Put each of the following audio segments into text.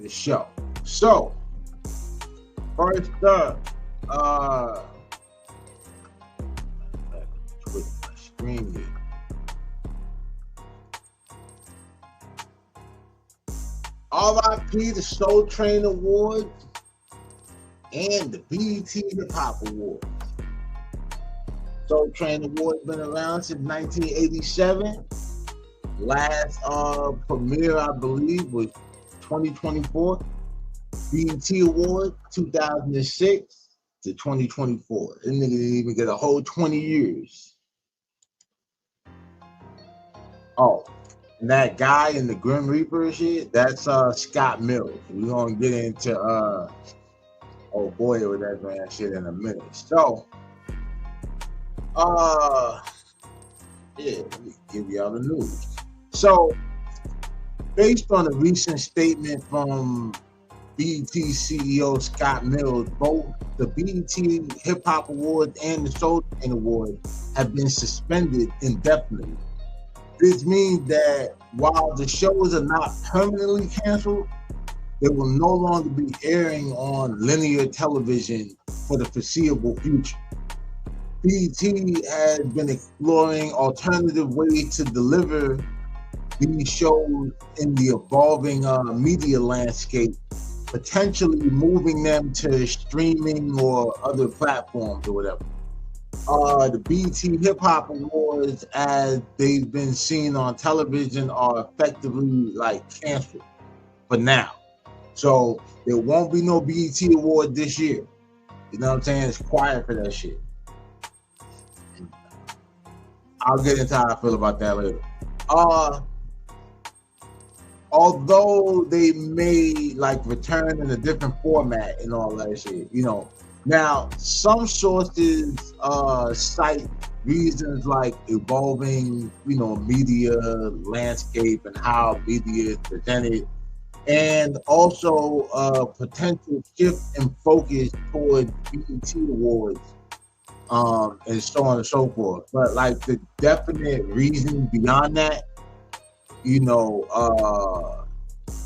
the show. So, first up, switch my screen here. RIP the Soul Train Awards and the B.E.T Hip Hop Awards. Soul Train Awards been around since 1987. Last premiere, I believe, was 2024. B.E.T Awards 2006 to 2024. This nigga didn't even get a whole 20 years. Oh, and that guy in the Grim Reaper shit, that's Scott Mills. We're gonna get into oh boy with that man shit in a minute. So yeah, let me give y'all the news. So based on a recent statement from B.E.T CEO Scott Mills, both the B.E.T Hip Hop Awards and the Soul Train Awards have been suspended indefinitely. This means that while the shows are not permanently canceled, they will no longer be airing on linear television for the foreseeable future. B.E.T has been exploring alternative ways to deliver these shows in the evolving media landscape, potentially moving them to streaming or other platforms or whatever. The B.E.T Hip Hop Awards, as they've been seen on television, are effectively like canceled for now. So there won't be no B.E.T Award this year. You know what I'm saying? It's quiet for that shit. I'll get into how I feel about that later. Although they may like return in a different format and all that shit, you know. Now, some sources cite reasons like evolving, you know, media landscape and how media is presented, and also a potential shift in focus towards B.E.T Awards, and so on and so forth. But like the definite reason beyond that, you know,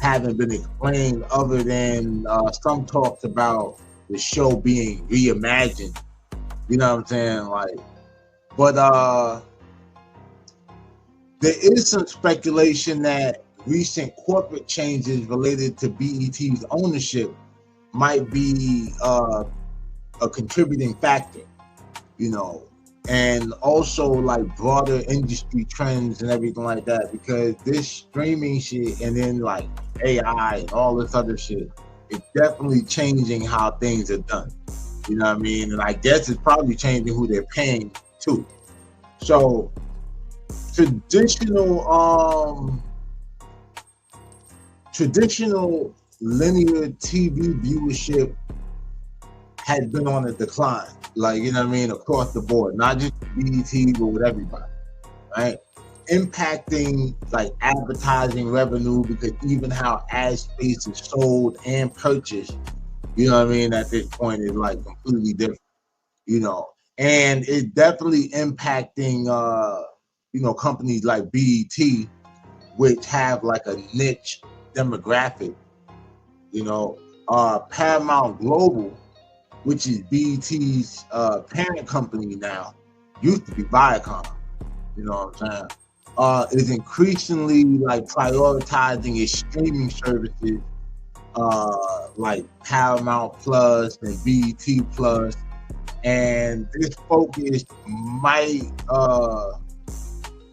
haven't been explained other than some talks about the show being reimagined. You know what I'm saying? Like, but there is some speculation that recent corporate changes related to BET's ownership might be a contributing factor, you know, and also like broader industry trends and everything like that, because this streaming shit and then like AI and all this other shit, it's definitely changing how things are done. You know what I mean? And I guess it's probably changing who they're paying too. So traditional linear TV viewership has been on a decline. Like, you know what I mean, across the board, not just BET, but with everybody, right? Impacting like advertising revenue, because even how ad space is sold and purchased, you know what I mean, at this point is like completely different, you know. And it's definitely impacting you know, companies like BET, which have like a niche demographic, you know. Paramount Global, which is BET's parent company now, used to be Viacom, you know what I'm saying, is increasingly like prioritizing its streaming services, like Paramount Plus and BET Plus, and this focus might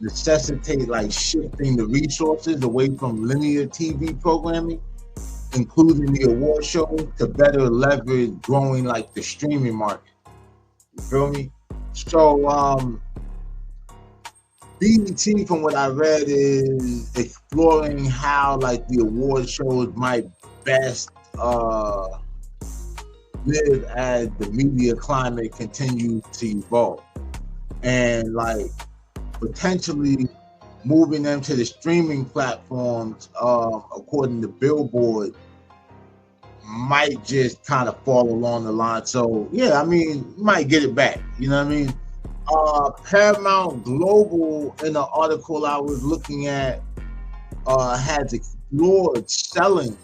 necessitate like shifting the resources away from linear TV programming, including the award shows, to better leverage growing like the streaming market. You feel me? So BET, from what I read, is exploring how like the award shows might best live as the media climate continues to evolve, and like potentially moving them to the streaming platforms, according to Billboard, might just kind of fall along the line. So yeah, I mean, you might get it back, you know what I mean? Paramount Global, in an article I was looking at, has explored selling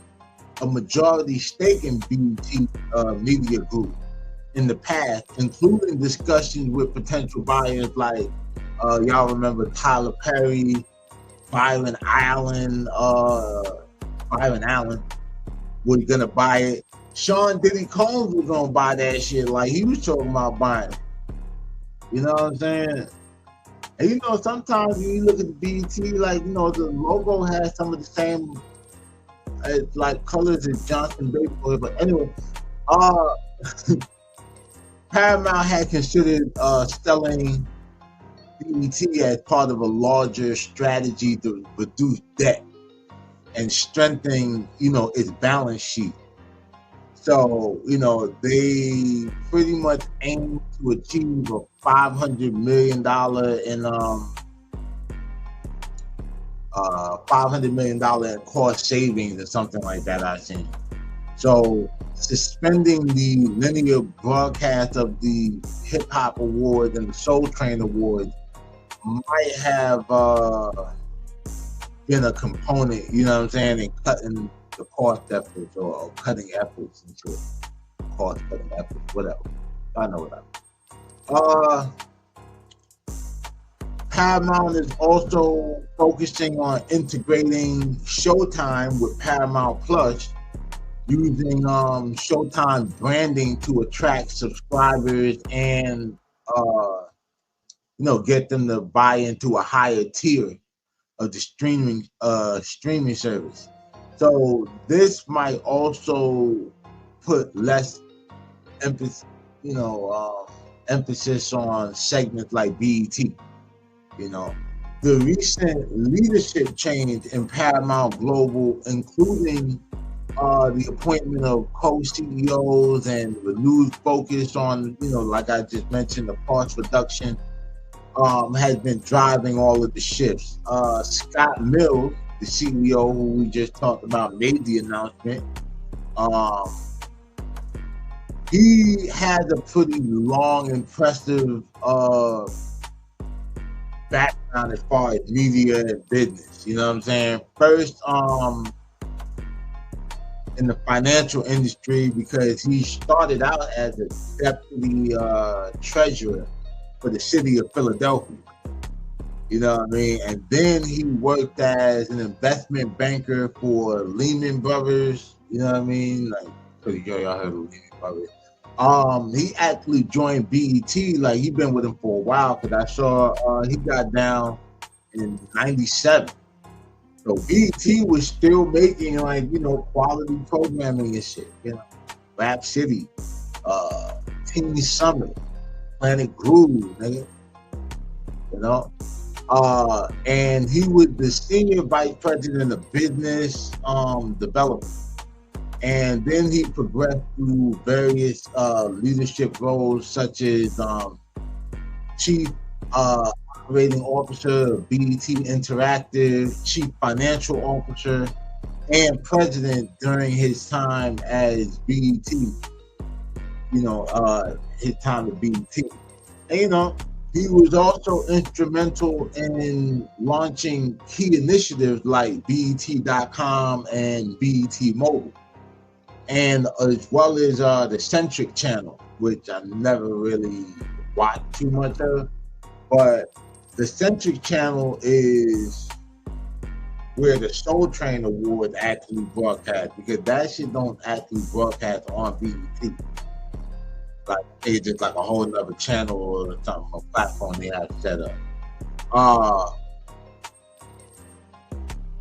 a majority stake in B.E.T. Media Group in the past, including discussions with potential buyers like y'all remember Tyler Perry, Byron Allen was gonna buy it. Sean Diddy Combs was gonna buy that shit. Like, he was talking about buying it. You know what I'm saying? And you know, sometimes when you look at the B.E.T, like, you know, the logo has some of the same like colors as Johnson Baseball. But anyway, Paramount had considered selling B.E.T as part of a larger strategy to reduce debt and strengthen, you know, its balance sheet. So, you know, they pretty much aim to achieve a $500 million in cost savings or something like that, I think. So suspending the linear broadcast of the Hip Hop Awards and the Soul Train Awards might have been a component, you know what I'm saying, in cutting the cost efforts or cutting efforts into cost cutting efforts, whatever. I know what I mean. Paramount is also focusing on integrating Showtime with Paramount Plus, using Showtime branding to attract subscribers and you know, get them to buy into a higher tier of the streaming service. So this might also put less emphasis, you know, emphasis on segments like B.E.T. You know, the recent leadership change in Paramount Global, including the appointment of co-CEOs and renewed focus on, you know, like I just mentioned, the cost reduction, has been driving all of the shifts. Scott Mills, the CEO who we just talked about, made the announcement. He has a pretty long, impressive background as far as media and business. You know what I'm saying? First, in the financial industry, because he started out as a deputy treasurer for the city of Philadelphia. You know what I mean? And then he worked as an investment banker for Lehman Brothers. You know what I mean? Like, pretty sure y'all heard of Lehman Brothers. He actually joined B.E.T. Like, he's been with him for a while, because I saw he got down in '97. So B.E.T. was still making, like, you know, quality programming and shit. You know, Rap City, Teen Summit, Planet Groove, nigga. You know, and he was the senior vice president of business development. And then he progressed through various leadership roles, such as chief operating officer of B.E.T Interactive, chief financial officer, and president during his time as B.E.T. You know, his time at B.E.T. And, you know, he was also instrumental in launching key initiatives like BET.com and BET Mobile, and as well as the Centric channel, which I never really watched too much of. But the Centric channel is where the Soul Train Awards actually broadcast, because that shit don't actually broadcast on BET. Like, it's just like a whole nother channel or something, a platform they have set up.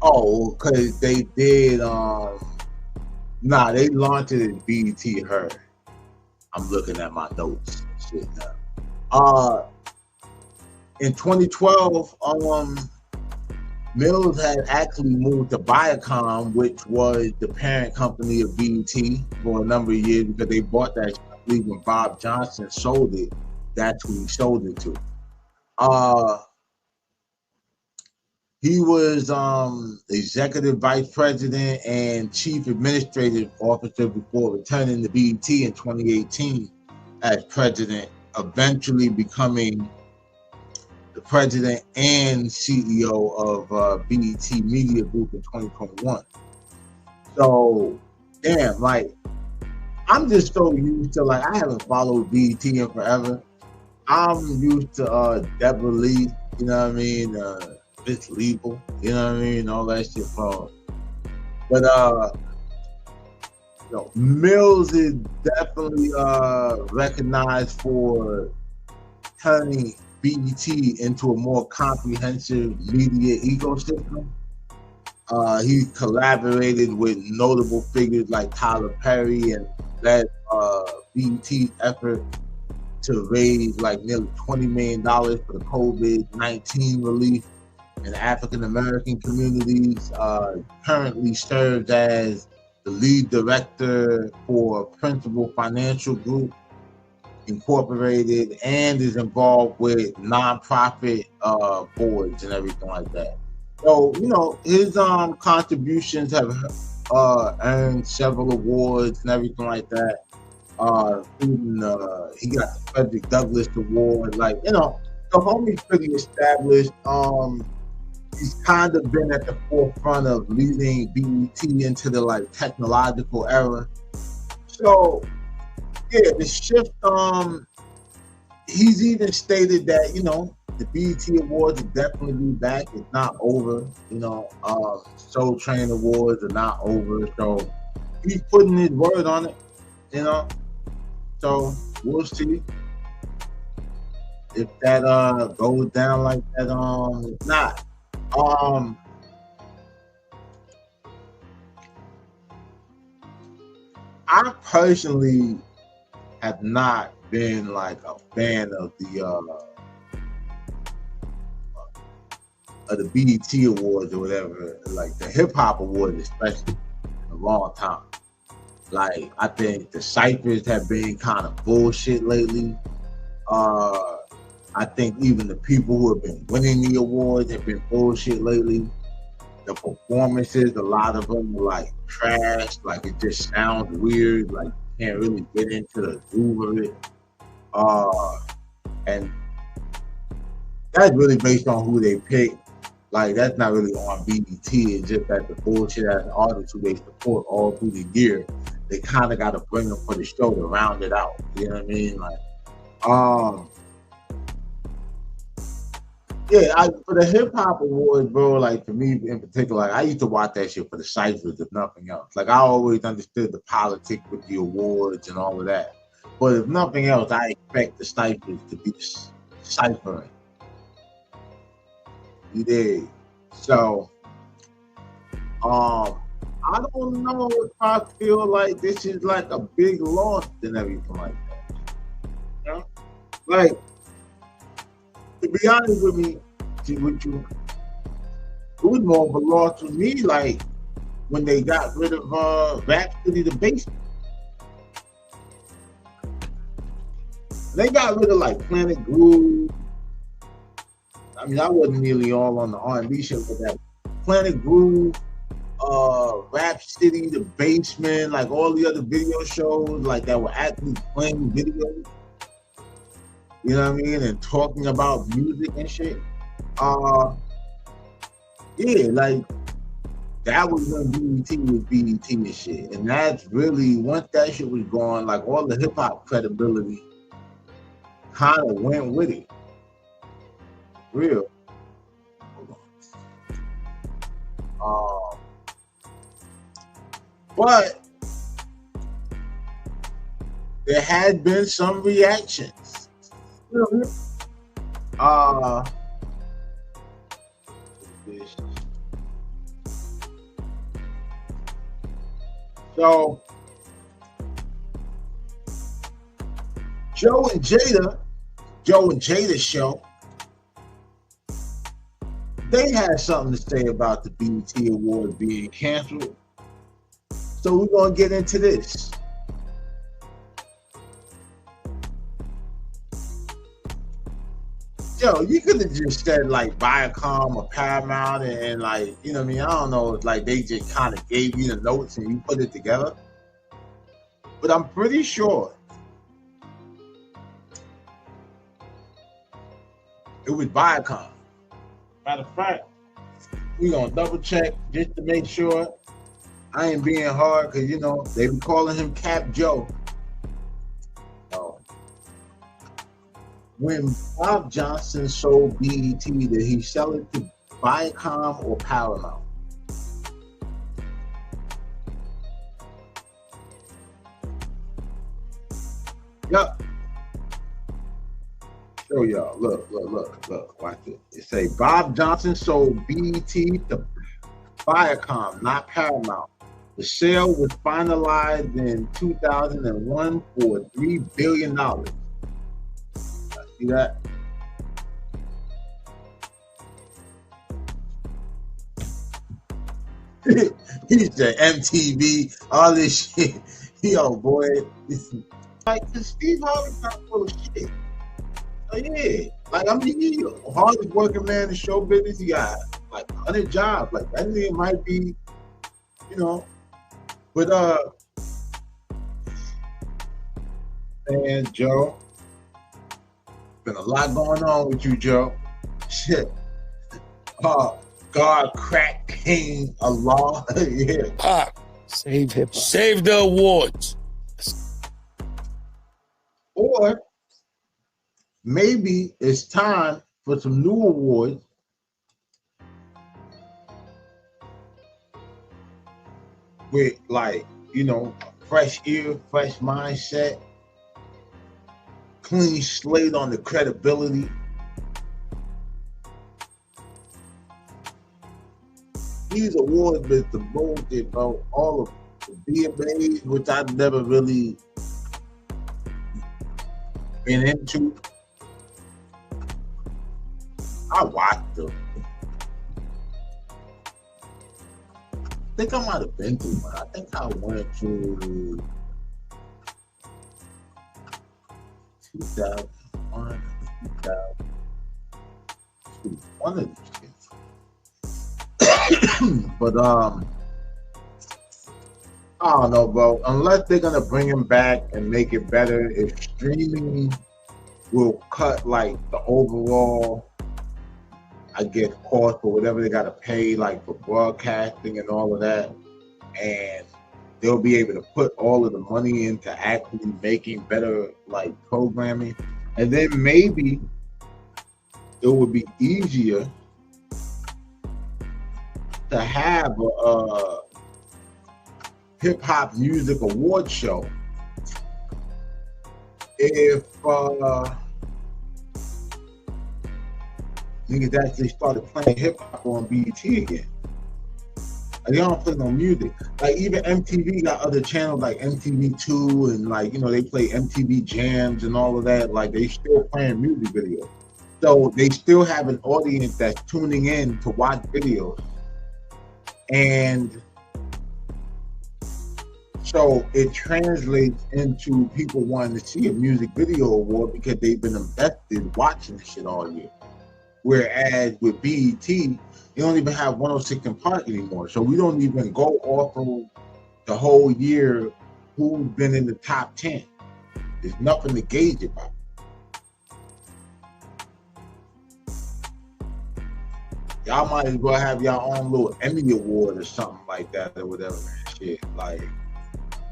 Because they did, they launched it as BET Her. I'm looking at my notes and shit now. In 2012, Mills had actually moved to Viacom, which was the parent company of BET, for a number of years, because they bought that shit. I believe when Bob Johnson sold it, that's who he sold it to. He was executive vice president and chief administrative officer before returning to BET in 2018 as president, eventually becoming the president and CEO of BET Media Group in 2021. So damn, like I'm just so used to, like, I haven't followed BET in forever. I'm used to Deborah Lee, you know what I mean, Miss Legal, you know what I mean, all that shit from. But you know, Mills is definitely recognized for turning BET into a more comprehensive media ecosystem. He collaborated with notable figures like Tyler Perry and led BET's effort to raise like nearly $20 million for the COVID-19 relief in African American communities. Currently serves as the lead director for Principal Financial Group Incorporated and is involved with nonprofit boards and everything like that. So, you know, his contributions have earned several awards and everything like that. Including, he got the Frederick Douglass Award. Like, you know, the homie's pretty established. He's kind of been at the forefront of leading BET into the like technological era. So yeah, the shift. He's even stated that, you know, the BET Awards will definitely be back. It's not over. You know, Soul Train Awards are not over. So he's putting his word on it. You know, so we'll see if that goes down like that. If not, I personally have not been like a fan of the BET Awards or whatever, like the hip hop awards especially, in a long time. Like, I think the ciphers have been kind of bullshit lately. I think even the people who have been winning the awards have been bullshit lately. The performances, a lot of them are like trash. Like, it just sounds weird. Like, you can't really get into the groove of it. And that's really based on who they pick. Like, that's not really on BET. It's just that the bullshit ass artists who they support all through the year, they kind of got to bring them for the show to round it out. You know what I mean? Like, yeah, for the hip hop awards, bro, like for me in particular, like, I used to watch that shit for the ciphers, if nothing else. Like, I always understood the politics with the awards and all of that. But if nothing else, I expect the ciphers to be ciphering. You did. So, I don't know if I feel like this is like a big loss and everything like that. You know? Like, to be honest with me, with you, it was more of a loss for me, like when they got rid of Rhapsody the Basement. They got rid of like Planet Groove. I mean, I wasn't really all on the R&B shit with that. Planet Groove, Rhapsody, The Basement, like all the other video shows, like that were actually playing videos. You know what I mean? And talking about music and shit. Yeah, like that was when BET was BET and shit. And that's really, once that shit was gone, like all the hip hop credibility kind of went with it. Real. But there had been some reactions. So Joe and Jada's show, they had something to say about the BET Award being canceled. So we're gonna get into this. Yo, you could have just said like Viacom or Paramount and like, you know what I mean? I don't know, like they just kind of gave you the notes and you put it together. But I'm pretty sure it was Viacom. Matter of fact, we're gonna double check just to make sure. I ain't being hard because, you know, they be calling him Cap Joe. When Bob Johnson sold B.E.T, did he sell it to Viacom or Paramount? Yup. Show y'all. Look. Watch it. It say Bob Johnson sold B.E.T to Viacom, not Paramount. The sale was finalized in 2001 for $3 billion. See that? He said MTV, all this shit. Yo, boy. Like, Steve Harvey kind of full of shit. Oh, yeah. Like, I mean, he the hardest working man in show business. He got like 100 jobs. Like, that nigga might be, you know. But, man, Joe, been a lot going on with you, Joe. Shit. God crack king Allah. Yeah. Pop. Save hip. Save the awards. Or maybe it's time for some new awards. With, like, you know, fresh ear, fresh mindset, clean slate on the credibility. These awards with the bullshit about all of the BMAs, which I've never really been into. I watched them. I think I might have been to one. I think I went to 2001, 2002, one of these things. But I don't know, bro. Unless they're gonna bring him back and make it better, if streaming will cut like the overall, I guess, cost for whatever they gotta pay, like for broadcasting and all of that, and they'll be able to put all of the money into actually making better like programming, and then maybe it would be easier to have a hip hop music award show if niggas actually started playing hip hop on BET again. Like, they don't play no music. Like, even MTV got other channels like MTV2 and, like, you know, they play MTV Jams and all of that. Like, they still playing music videos. So they still have an audience that's tuning in to watch videos. And so it translates into people wanting to see a music video award because they've been invested watching this shit all year. Whereas with BET, you don't even have 106 in Park anymore. So we don't even go off of the whole year who's been in the top 10. There's nothing to gauge it by. Y'all might as well have y'all own little Emmy award or something like that or whatever, man. Shit, like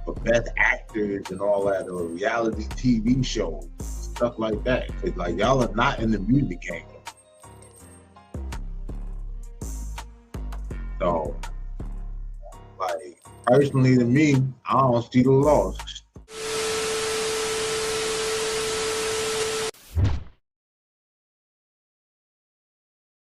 for best actors and all that, or reality TV shows, stuff like that. Cause like y'all are not in the music game. So, like, personally to me, I don't see the loss.